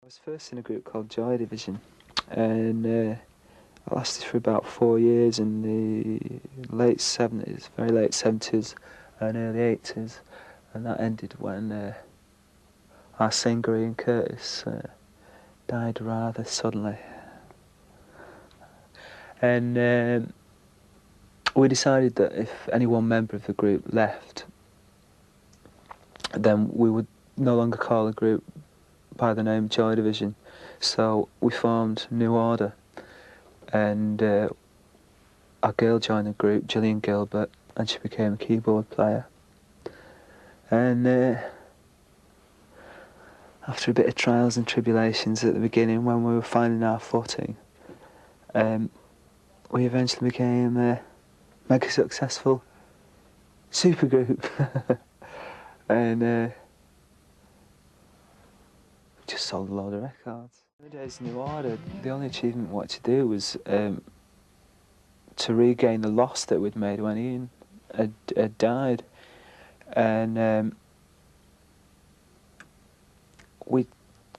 I was first in a group called Joy Division, and I lasted for about 4 years in the late 70s, very late 70s and early 80s, and that ended when our singer Ian Curtis died rather suddenly. And we decided that if any one member of the group left, then we would no longer call the group by the name Joy Division. So we formed New Order, and our girl joined the group, Gillian Gilbert, and she became a keyboard player. And after a bit of trials and tribulations at the beginning, when we were finding our footing, we eventually became a mega successful supergroup. And just sold a load of records. Nowadays, New Order, the only achievement we had to do was to regain the loss that we'd made when Ian had died. And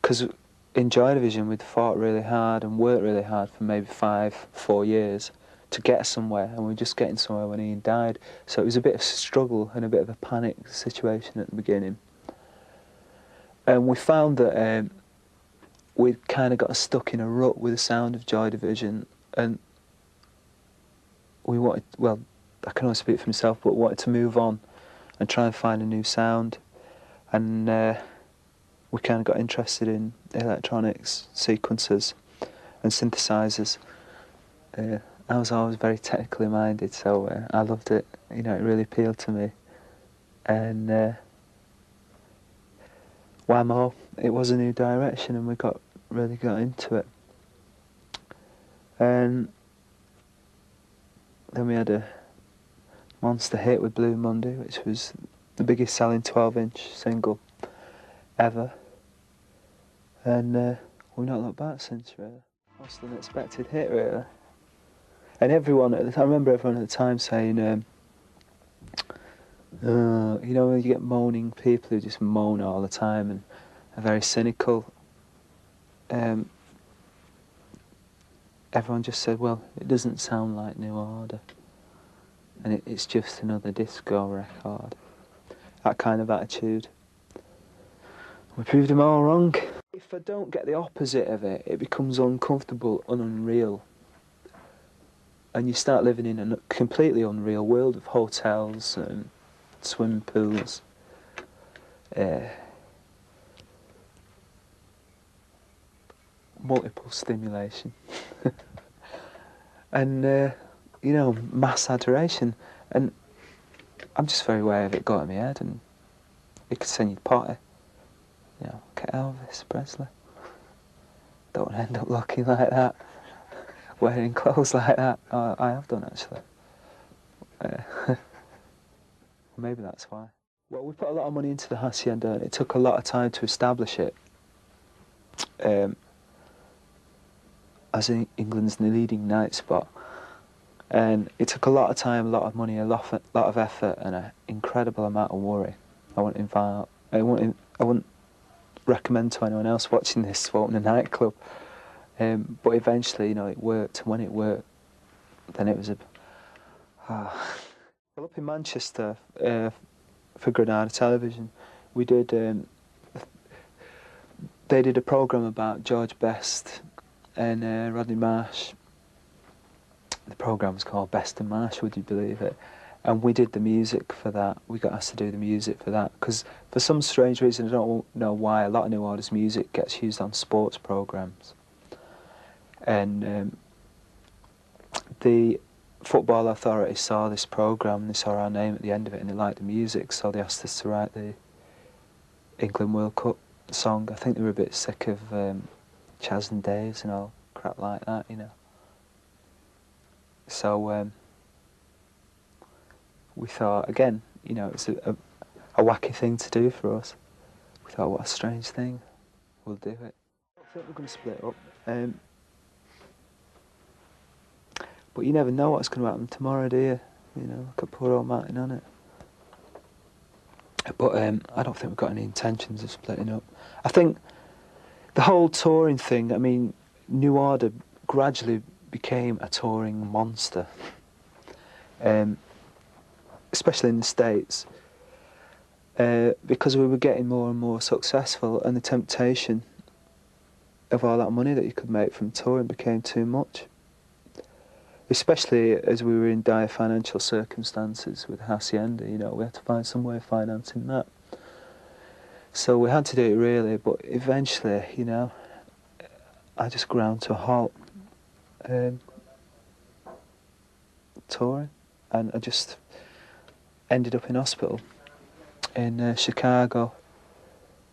because in Joy Division we'd fought really hard and worked really hard for maybe 4 years to get somewhere, and we were just getting somewhere when Ian died. So it was a bit of a struggle and a bit of a panic situation at the beginning. And we found that we'd kind of got stuck in a rut with the sound of Joy Division, and we wanted, well, I can only speak for myself, but wanted to move on and try and find a new sound. And we kind of got interested in electronics, sequencers and synthesizers. I was always very technically minded, so I loved it. You know, it really appealed to me. And whammo, it was a new direction, and we really got into it. And then we had a monster hit with Blue Monday, which was the biggest selling 12-inch single ever. And we've not looked back since, really. Most unexpected hit, really. And everyone at the time, I remember everyone at the time saying, you know, when you get moaning people who just moan all the time and are very cynical, everyone just said, well, it doesn't sound like New Order, and it's just another disco record. That kind of attitude. We proved them all wrong. If I don't get the opposite of it, it becomes uncomfortable and unreal. And you start living in a completely unreal world of hotels and swimming pools. Multiple stimulation. And, you know, mass adoration. And I'm just very aware of it got in my head, and it could send you potty. You know, get Elvis Presley. Don't end up looking like that, wearing clothes like that. I have done, actually. Maybe that's why. Well, we put a lot of money into the Hacienda, and it took a lot of time to establish it as England's leading night spot. And it took a lot of time, a lot of money, a lot of effort, and an incredible amount of worry. I wouldn't recommend to anyone else watching this to open a nightclub. But eventually, you know, it worked. And when it worked, then it was a... Well, up in Manchester, for Granada Television, we did... they did a programme about George Best and Rodney Marsh. The programme was called Best and Marsh, would you believe it? And we did the music for that. We got asked to do the music for that, because for some strange reason, I don't know why, a lot of New Order's music gets used on sports programmes. And the Football Authority saw this programme, they saw our name at the end of it, and they liked the music, so they asked us to write the England World Cup song. I think they were a bit sick of Chas and Daves and all crap like that, you know. So we thought, again, you know, it's a wacky thing to do for us. We thought, what a strange thing, we'll do it. I don't think we're going to split up. But you never know what's going to happen tomorrow, do you? You know, I could put all Martin on it. But I don't think we've got any intentions of splitting up. I think The whole touring thing, I mean, New Order gradually became a touring monster, especially in the States, because we were getting more and more successful, and the temptation of all that money that you could make from touring became too much. Especially as we were in dire financial circumstances with Hacienda, you know, we had to find some way of financing that. So we had to do it really, but eventually, you know, I just ground to a halt touring, and I just ended up in hospital in Chicago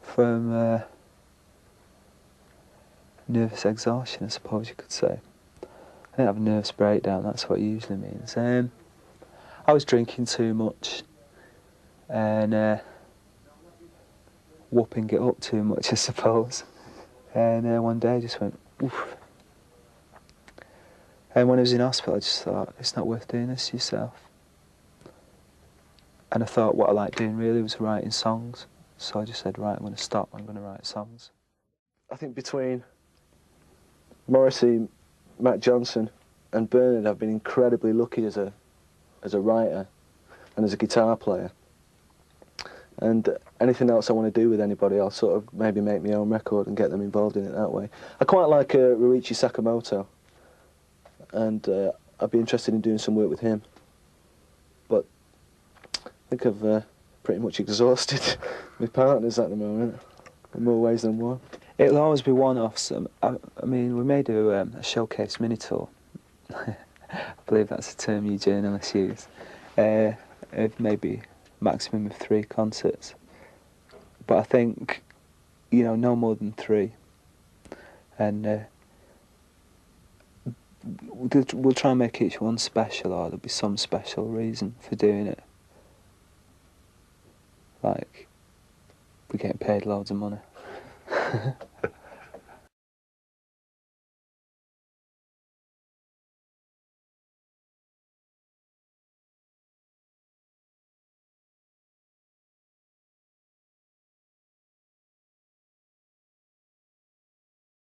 from nervous exhaustion, I suppose you could say. I didn't have a nervous breakdown, that's what it usually means. I was drinking too much and whooping it up too much, I suppose. And one day I just went, oof. And when I was in hospital, I just thought, it's not worth doing this to yourself. And I thought what I liked doing really was writing songs. So I just said, right, I'm going to stop, I'm going to write songs. I think between Morrissey, Matt Johnson and Bernard, I've been incredibly lucky as a writer and as a guitar player. And anything else I want to do with anybody, I'll sort of maybe make my own record and get them involved in it that way. I quite like Ryuichi Sakamoto, and I'd be interested in doing some work with him. But I think I've pretty much exhausted my partners at the moment, in more ways than one. It'll always be one-offs. I mean, we may do a showcase mini-tour. I believe that's a term you journalists use. Maybe maximum of 3 concerts. But I think, you know, no more than 3. And we'll try and make each one special, or there'll be some special reason for doing it. Like, we're getting paid loads of money.